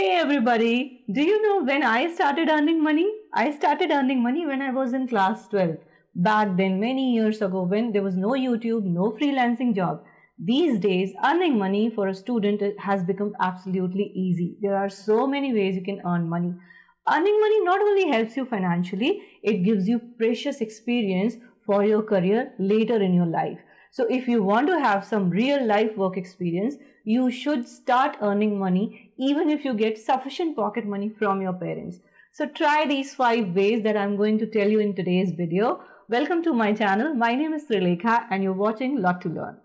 Hey everybody, do you know when I started earning money? I started earning money when I was in class 12. Back then, many years ago, when there was no YouTube, no freelancing job. These days, earning money for a student has become absolutely easy. There are so many ways you can earn money. Earning money not only helps you financially, it gives you precious experience for your career later in your life. So if you want to have some real life work experience, you should start earning money even if you get sufficient pocket money from your parents. So try these 5 ways that I'm going to tell you in today's video. Welcome to my channel. My name is Trilekha and you're watching Lot to Learn.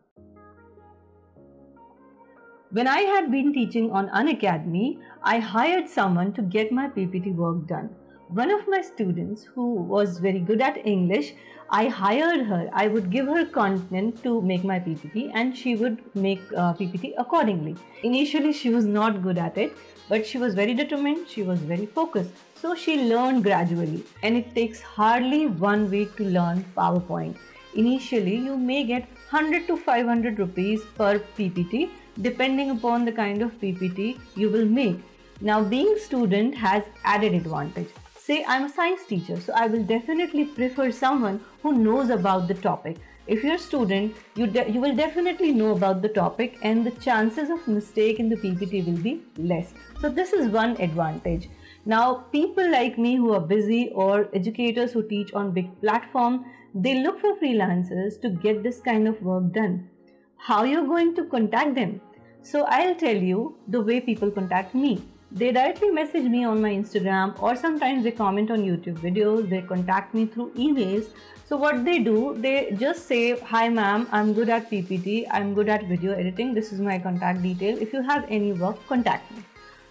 When I had been teaching on Unacademy, I hired someone to get my PPT work done. One of my students who was very good at English, I hired her. I would give her content to make my PPT and she would make PPT accordingly. Initially, she was not good at it, but she was very determined, she was very focused. So she learned gradually, and it takes hardly 1 week to learn PowerPoint. Initially, you may get 100 to 500 rupees per PPT depending upon the kind of PPT you will make. Now, being student has added advantage. Say I'm a science teacher, so I will definitely prefer someone who knows about the topic. If you're a student, you will definitely know about the topic and the chances of mistake in the PPT will be less. So this is one advantage. Now, people like me who are busy or educators who teach on big platform, they look for freelancers to get this kind of work done. How you're going to contact them? So I'll tell you the way people contact me. They directly message me on my Instagram, or sometimes they comment on YouTube videos, they contact me through emails. So what they do, they just say, hi ma'am, I'm good at PPT, I'm good at video editing, this is my contact detail. If you have any work, contact me.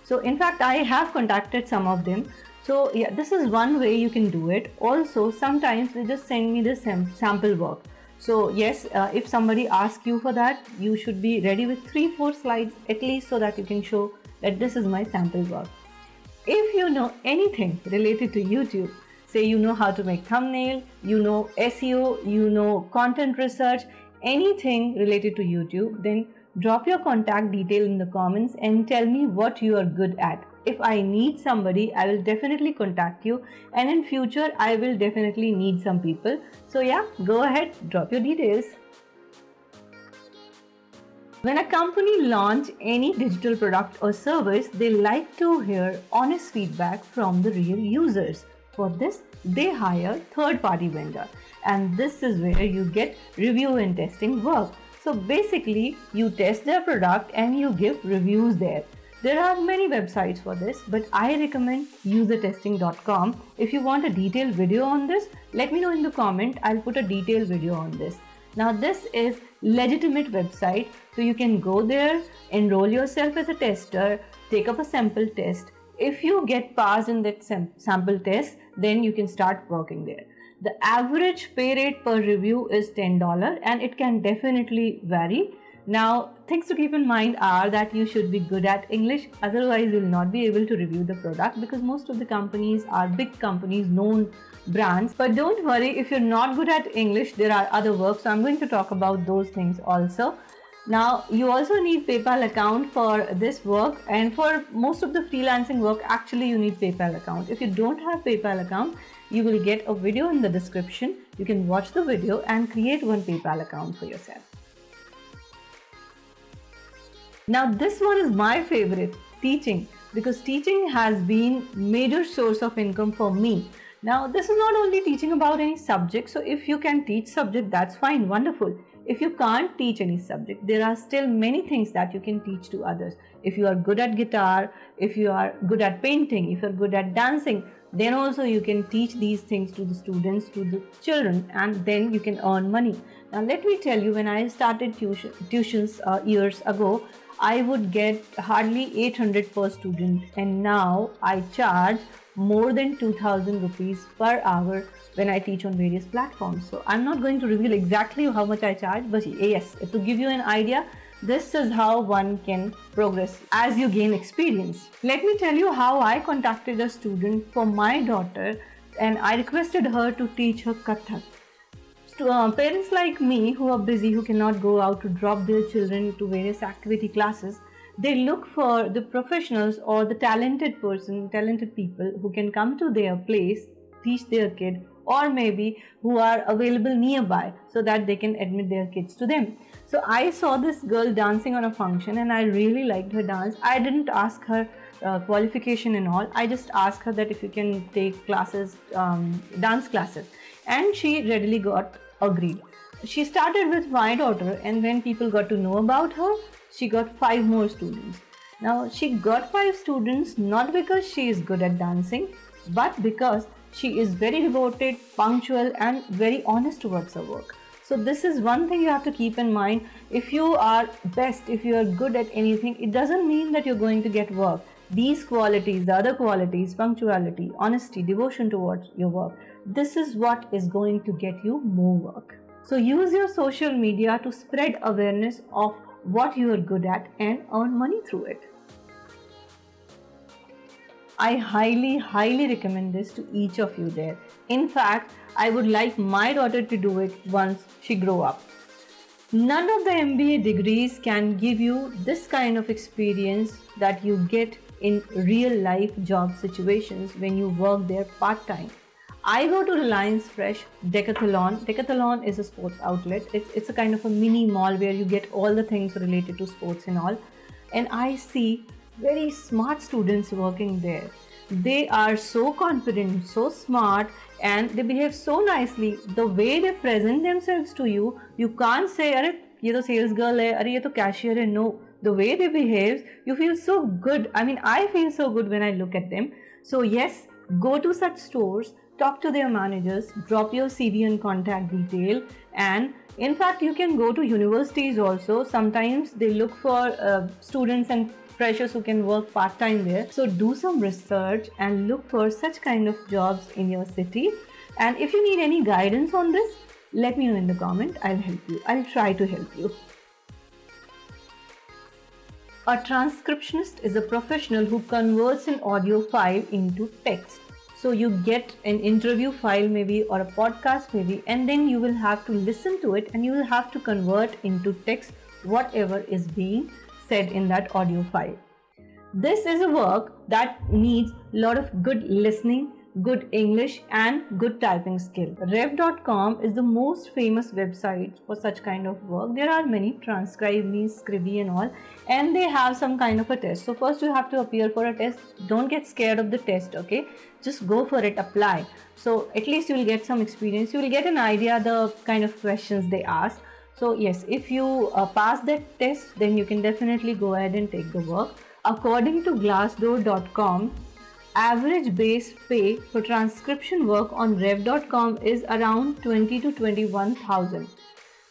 So in fact, I have contacted some of them. So yeah, this is one way you can do it. Also, sometimes they just send me the sample work. So yes, if somebody asks you for that, you should be ready with 3-4 slides at least so that you can show that this is my sample work. If you know anything related to YouTube, say you know how to make thumbnail, you know SEO, you know content research, anything related to YouTube, then drop your contact detail in the comments and tell me what you are good at. If I need somebody, I will definitely contact you, and in future I will definitely need some people. So yeah, go ahead, drop your details. When a company launches any digital product or service, they like to hear honest feedback from the real users. For this, they hire third-party vendor, and this is where you get review and testing work. So basically, you test their product and you give reviews there. There are many websites for this, but I recommend usertesting.com. If you want a detailed video on this, let me know in the comment. I'll put a detailed video on this. Now this is legitimate website, so you can go there, enroll yourself as a tester, take up a sample test. If you get passed in that sample test, then you can start working there. The average pay rate per review is $10 and it can definitely vary. Now, things to keep in mind are that you should be good at English, otherwise you'll not be able to review the product because most of the companies are big companies, known brands. But don't worry, if you're not good at English, there are other work. So I'm going to talk about those things also. Now, you also need PayPal account for this work, and for most of the freelancing work, actually you need PayPal account. If you don't have PayPal account, you will get a video in the description. You can watch the video and create one PayPal account for yourself. Now this one is my favorite, teaching, because teaching has been major source of income for me. Now this is not only teaching about any subject, so if you can teach subject, that's fine, wonderful. If you can't teach any subject, there are still many things that you can teach to others. If you are good at guitar, if you are good at painting, if you're good at dancing, then also you can teach these things to the students, to the children, and then you can earn money. Now let me tell you, when I started tuitions years ago, I would get hardly 800 per student, and now I charge more than 2000 rupees per hour when I teach on various platforms. So I'm not going to reveal exactly how much I charge, but yes, to give you an idea, this is how one can progress as you gain experience. Let me tell you how I contacted a student for my daughter and I requested her to teach her Kathak. Parents like me who are busy, who cannot go out to drop their children to various activity classes, They look for the professionals or the talented people who can come to their place, teach their kid, or maybe who are available nearby so that they can admit their kids to them. So I saw this girl dancing on a function and I really liked her dance. I didn't ask her qualification and all. I just asked her that if you can take classes, dance classes, and she readily got agreed. She started with my daughter, and when people got to know about her, she got 5 more students. Now she got 5 students not because she is good at dancing, but because she is very devoted, punctual, and very honest towards her work. So this is one thing you have to keep in mind. If you are best, if you are good at anything, it doesn't mean that you're going to get work. These qualities, the other qualities, punctuality, honesty, devotion towards your work, this is what is going to get you more work. So use your social media to spread awareness of what you are good at and earn money through it. I highly recommend this to each of you there. In fact, I would like my daughter to do it once she grow up. None of the MBA degrees can give you this kind of experience that you get in real life job situations when you work there part-time. I go to Reliance Fresh Decathlon. Decathlon is a sports outlet. It's a kind of a mini mall where you get all the things related to sports and all. And I see very smart students working there. They are so confident, so smart, and they behave so nicely. The way they present themselves to you, you can't say, "Arey, ye to sales girl hai, arey, ye to cashier hai." No, the way they behave, you feel so good. I mean, I feel so good when I look at them. So yes, go to such stores, talk to their managers, drop your CV and contact detail, and in fact, you can go to universities also. Sometimes they look for students and freshers who can work part-time there. So do some research and look for such kind of jobs in your city. And if you need any guidance on this, let me know in the comment. I'll help you. I'll try to help you. A transcriptionist is a professional who converts an audio file into text. So you get an interview file maybe or a podcast maybe, and then you will have to listen to it and you will have to convert into text whatever is being said in that audio file. This is a work that needs a lot of good listening, good English, and good typing skill. Rev.com is the most famous website for such kind of work. There are many, TranscribeMe, Scribby and all, and they have some kind of a test. So first you have to appear for a test. Don't get scared of the test, okay? Just go for it, apply. So at least you will get some experience. You will get an idea the kind of questions they ask. So yes, if you pass that test, then you can definitely go ahead and take the work. According to Glassdoor.com, average base pay for transcription work on Rev.com is around 20 to 21,000.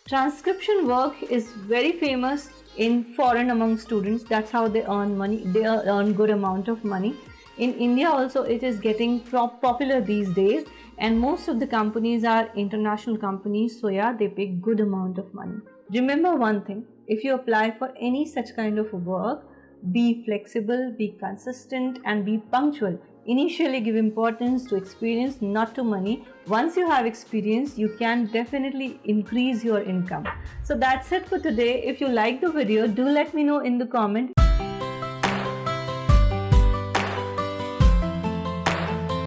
Transcription work is very famous in foreign among students. That's how they earn money. They earn good amount of money. In India also it is getting popular these days, and most of the companies are international companies, so yeah, they pay good amount of money. Remember one thing, if you apply for any such kind of work, be flexible, be consistent, and be punctual. Initially give importance to experience, not to money. Once you have experience, you can definitely increase your income. So that's it for today. If you like the video, do let me know in the comment.